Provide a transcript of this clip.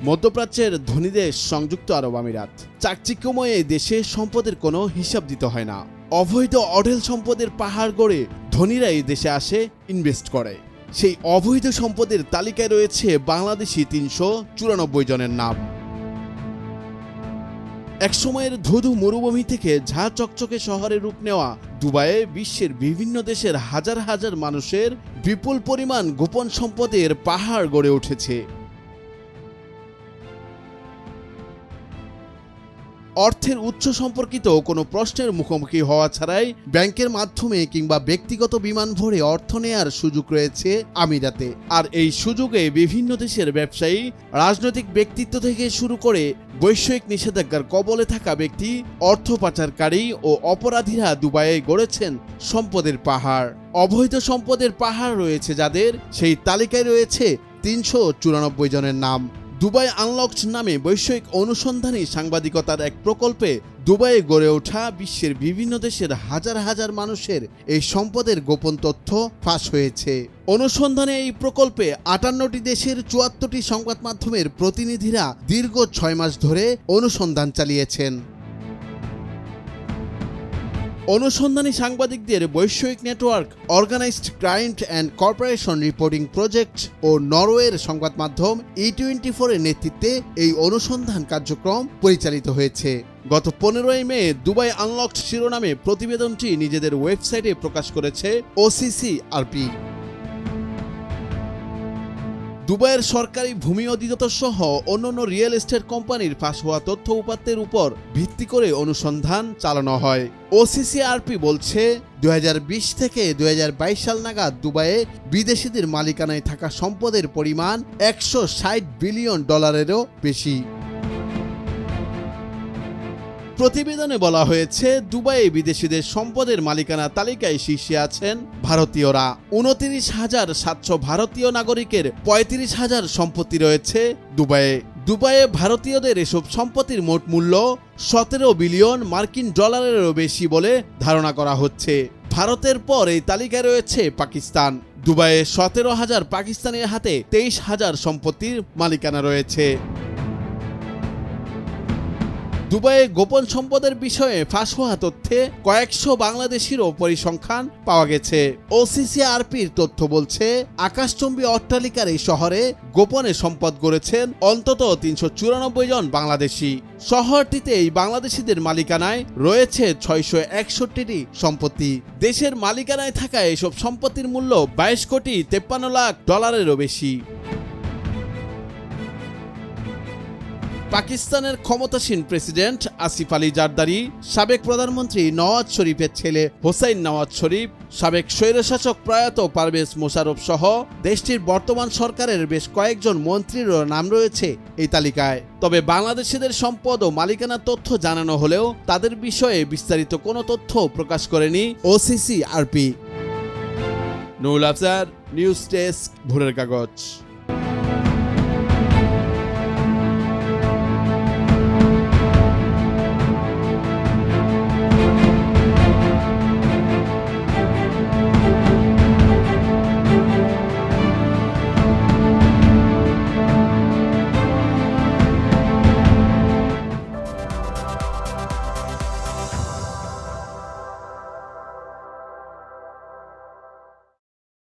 মধ্যপ্রাচ্যের ধনী দেশ সংযুক্ত আরব আমিরাত। চাকচিক্যময় এই দেশে সম্পদের কোনো হিসাব দিতে হয় না। অবৈধ অঢেল সম্পদের পাহাড় গড়ে ধনীরা এই দেশে আসে, ইনভেস্ট করে। সেই অবৈধ সম্পদের তালিকায় রয়েছে বাংলাদেশি ৩৯৪ জনের নাম। একসময়ের ধুধু মরুভূমি থেকে ঝাঁ চকচকে শহরে রূপ নেওয়া দুবাইয়ে বিশ্বের বিভিন্ন দেশের হাজার হাজার মানুষের বিপুল পরিমাণ গোপন সম্পদের পাহাড় গড়ে উঠেছে। অর্থের উৎস সম্পর্কিত কোনো প্রশ্নের মুখোমুখি হওয়া ছাড়াই ব্যাংকের মাধ্যমে কিংবা ব্যক্তিগত বিমান ভরে অর্থ নেয়ার সুযোগ রয়েছে আমিরাতে। আর এই সুযোগে বিভিন্ন দেশের ব্যবসায়ী, রাজনৈতিক ব্যক্তিত্ব থেকে শুরু করে বৈশ্বিক নিষেধাজ্ঞার কবলে থাকা ব্যক্তি, অর্থ পাচারকারী ও অপরাধীরা দুবাইয়ে গড়েছেন সম্পদের পাহাড়। অবৈধ সম্পদের পাহাড় রয়েছে যাদের, সেই তালিকায় রয়েছে ৩৯৪ জনের নাম। দুবাই আনলকড নামে বৈষয়িক অনুসন্ধানী সাংবাদিকতার এক প্রকল্পে দুবাইয়ে গড়ে ওঠা বিশ্বের বিভিন্ন দেশের হাজার হাজার মানুষের এই সম্পদের গোপন তথ্য ফাঁস হয়েছে। অনুসন্ধানে এই প্রকল্পে ৫৮টি দেশের ৭৪টি সংবাদ মাধ্যমের প্রতিনিধিরা দীর্ঘ ৬ মাস ধরে অনুসন্ধান চালিয়েছেন। অনুসন্ধানী সাংবাদিকদের বৈশ্বিক network organised crime and corporation reporting project ও নরওয়ের সংবাদ মাধ্যম E24 এর নেতৃত্বে এই অনুসন্ধান কার্যক্রম পরিচালিত হয়েছে। গত ১৫ই মে দুবাই আনলকড শিরোনামে প্রতিবেদনটি নিজেদের ওয়েবসাইটে প্রকাশ করেছে OCCRP। দুবাইয়ের সরকারি ভূমি অধিদপ্তর সহ অন্যান্য রিয়েল এস্টেট কোম্পানির ফাঁস হওয়া তথ্য উপাত্তের উপর ভিত্তি করে অনুসন্ধান চালানো হয়। OCCRP বলছে ২০২০ থেকে ২০২২ সাল নাগাদ দুবাইয়ে বিদেশিদের মালিকানায় থাকা সম্পদের পরিমাণ $১৬০ বিলিয়ন বেশি। প্রতিবেদনে বলা হয়েছে, দুবাইয়ে বিদেশিদের সম্পদের মালিকানা তালিকায় শীর্ষে আছেন ভারতীয়রা। ২৯,৭০০ ভারতীয় নাগরিকের ৩৫,০০০ সম্পত্তি রয়েছে দুবাইয়ে। দুবাইয়ে ভারতীয়দের এসব সম্পত্তির মোট মূল্য ১৭ বিলিয়ন মার্কিন ডলারেরও বেশি বলে ধারণা করা হচ্ছে। ভারতের পর এই তালিকায় রয়েছে পাকিস্তান। দুবাইয়ে ১৭,০০০ পাকিস্তানের হাতে ২৩,০০০ সম্পত্তির মালিকানা রয়েছে। দুবাইয়ে গোপন সম্পদের বিষয়ে ফাঁস হওয়া তথ্যে কয়েকশো বাংলাদেশিরও পরিসংখ্যান পাওয়া গেছে। OCCRPর তথ্য বলছে, আকাশচুম্বী অট্টালিকার এই শহরে গোপনে সম্পদ গড়েছেন অন্তত ৩৯৪ জন বাংলাদেশি। শহরটিতে এই বাংলাদেশিদের মালিকানায় রয়েছে ৬৬১টি সম্পত্তি। দেশের মালিকানায় থাকা এসব সম্পত্তির মূল্য ২২ কোটি ৫৩ লাখ ডলারেরও বেশি। পাকিস্তানের ক্ষমতাসীন প্রেসিডেন্ট আসিফ আলী জারদারি, সাবেক প্রধানমন্ত্রী নওয়াজ শরীফের ছেলে হোসাইন নওয়াজ শরীফ, সাবেক স্বৈরশাসক প্রয়াত পারভেজ মোশাররফ সহ দেশটির বর্তমান সরকারের বেশ কয়েকজন মন্ত্রীরও নাম রয়েছে এই তালিকায়। তবে বাংলাদেশিদের সম্পদ ও মালিকানার তথ্য জানানো হলেও তাদের বিষয়ে বিস্তারিত কোনো তথ্য প্রকাশ করেনি OCCRP। Nurul Afzar, news desk, ভোরের কাগজ।